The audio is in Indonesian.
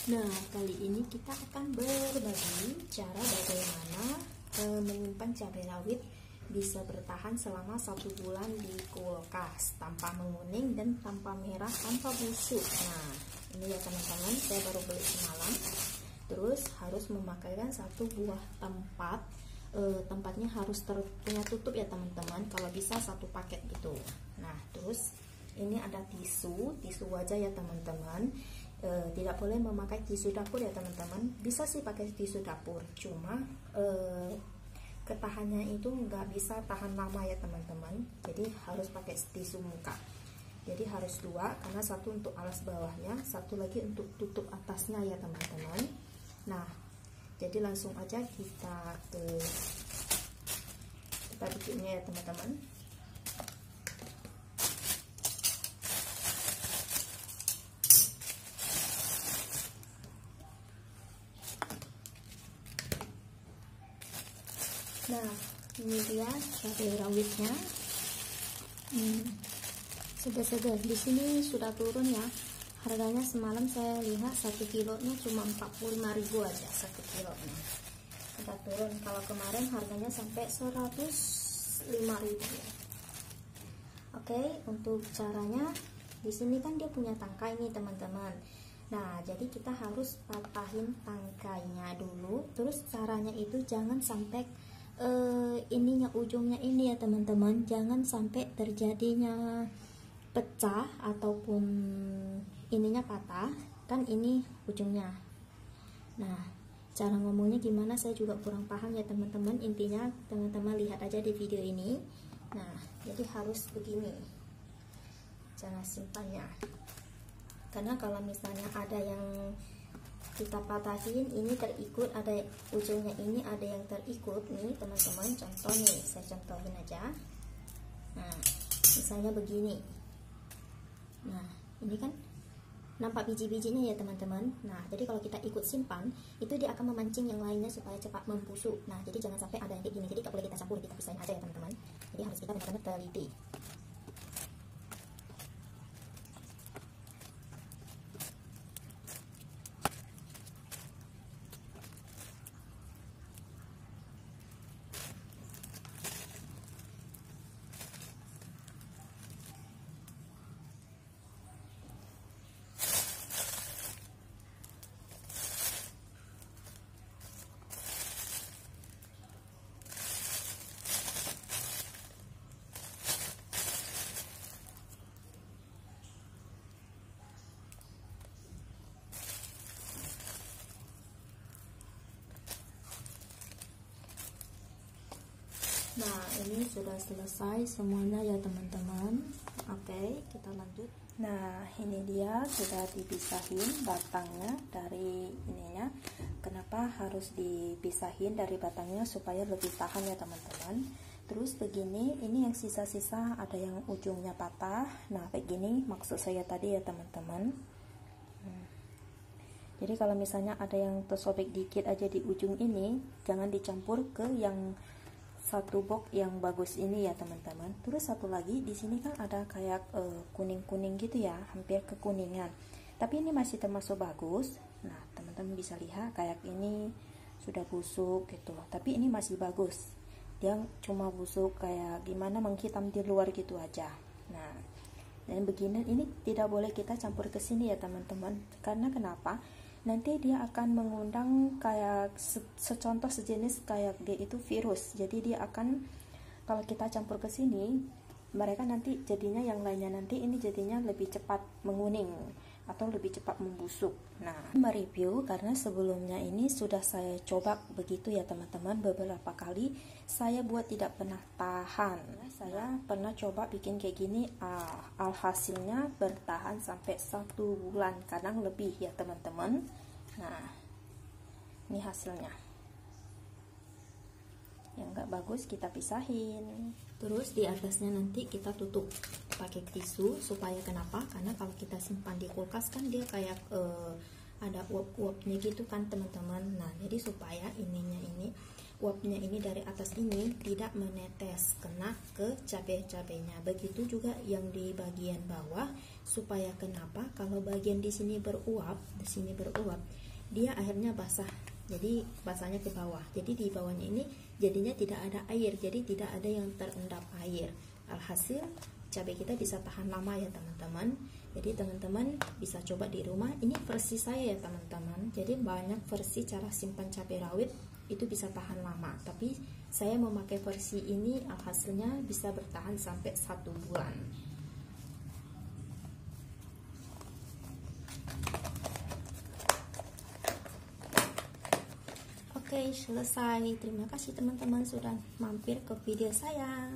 Nah, kali ini kita akan berbagi cara bagaimana menyimpan cabai rawit bisa bertahan selama 1 bulan di kulkas tanpa menguning dan tanpa merah, tanpa busuk. Nah, ini ya teman-teman, saya baru beli semalam. Terus harus memakaikan 1 buah tempat. Tempatnya harus punya tutup ya teman-teman, kalau bisa 1 paket gitu. Nah, terus ini ada tisu wajah ya teman-teman. Tidak boleh memakai tisu dapur ya teman-teman. Bisa sih pakai tisu dapur, cuma ketahannya itu nggak bisa tahan lama ya teman-teman. Jadi harus pakai tisu muka. Jadi harus 2, karena 1 untuk alas bawahnya, 1 lagi untuk tutup atasnya ya teman-teman. Nah, jadi langsung aja kita bikinnya ya teman-teman. Nah, ini dia cabai rawitnya. Segar-segar. Di sini sudah turun ya. Harganya semalam saya lihat 1 kilonya cuma 45.000 aja 1 kilonya. Kita turun. Kalau kemarin harganya sampai 105.000 ya. Oke, untuk caranya di sini kan dia punya tangkai nih teman-teman. Nah, jadi kita harus patahin tangkainya dulu. Terus caranya itu jangan sampai ininya, ujungnya ini ya teman-teman, jangan sampai terjadinya pecah ataupun ininya patah, kan ini ujungnya. Nah, cara ngomongnya gimana saya juga kurang paham ya teman-teman. Intinya teman-teman lihat aja di video ini. Nah, jadi harus begini cara simpannya, karena kalau misalnya ada yang kita patahin ini terikut, ada ujungnya ini ada yang terikut nih teman-teman. Contoh nih, saya contohin aja. Nah, misalnya begini. Nah, ini kan nampak biji-bijinya ya teman-teman. Nah, jadi kalau kita ikut simpan, itu dia akan memancing yang lainnya supaya cepat membusuk. Nah, jadi jangan sampai ada yang kayak gini. Jadi gak boleh kita campur, kita pisahin aja ya teman-teman. Jadi harus kita benar-benar teliti. Nah, ini sudah selesai semuanya ya teman-teman. Oke, kita lanjut. Nah, ini dia sudah dipisahin batangnya dari ininya. Kenapa harus dipisahin dari batangnya? Supaya lebih tahan ya teman-teman. Terus begini, ini yang sisa-sisa ada yang ujungnya patah. Nah, kayak gini maksud saya tadi ya teman-teman. Jadi kalau misalnya ada yang tersobek dikit aja di ujung ini, jangan dicampur ke yang 1 box yang bagus ini ya teman-teman. Terus 1 lagi di sini kan ada kayak kuning-kuning gitu ya, hampir kekuningan. Tapi ini masih termasuk bagus. Nah, teman-teman bisa lihat kayak ini sudah busuk gitu. Tapi ini masih bagus. Dia cuma busuk kayak gimana menghitam di luar gitu aja. Nah, dan begini ini tidak boleh kita campur ke sini ya teman-teman. Karena kenapa? Nanti dia akan mengundang kayak secontoh sejenis kayak dia itu virus. Jadi dia akan, kalau kita campur ke sini, mereka nanti jadinya yang lainnya nanti ini jadinya lebih cepat menguning atau lebih cepat membusuk. Nah, mereview karena sebelumnya ini sudah saya coba begitu ya teman-teman, beberapa kali saya buat tidak pernah tahan. Saya pernah coba bikin kayak gini, alhasilnya bertahan sampai 1 bulan, kadang lebih ya teman-teman. Nah, ini hasilnya. Yang nggak bagus kita pisahin. Terus di atasnya nanti kita tutup pakai tisu. Supaya kenapa? Karena kalau kita simpan di kulkas kan dia kayak ada uap-uapnya gitu kan teman-teman. Nah, jadi supaya ininya ini uapnya ini dari atas ini tidak menetes kena ke cabai-cabainya. Begitu juga yang di bagian bawah, supaya kenapa kalau bagian di sini beruap, dia akhirnya basah. Jadi basahnya ke bawah. Jadi di bawahnya ini jadinya tidak ada air, jadi tidak ada yang terendap air. Alhasil cabai kita bisa tahan lama ya teman-teman. Jadi teman-teman bisa coba di rumah. Ini versi saya ya teman-teman. Jadi banyak versi cara simpan cabai rawit itu bisa tahan lama. Tapi saya memakai versi ini, alhasilnya bisa bertahan sampai 1 bulan. Oke, selesai. Terima kasih teman-teman sudah mampir ke video saya.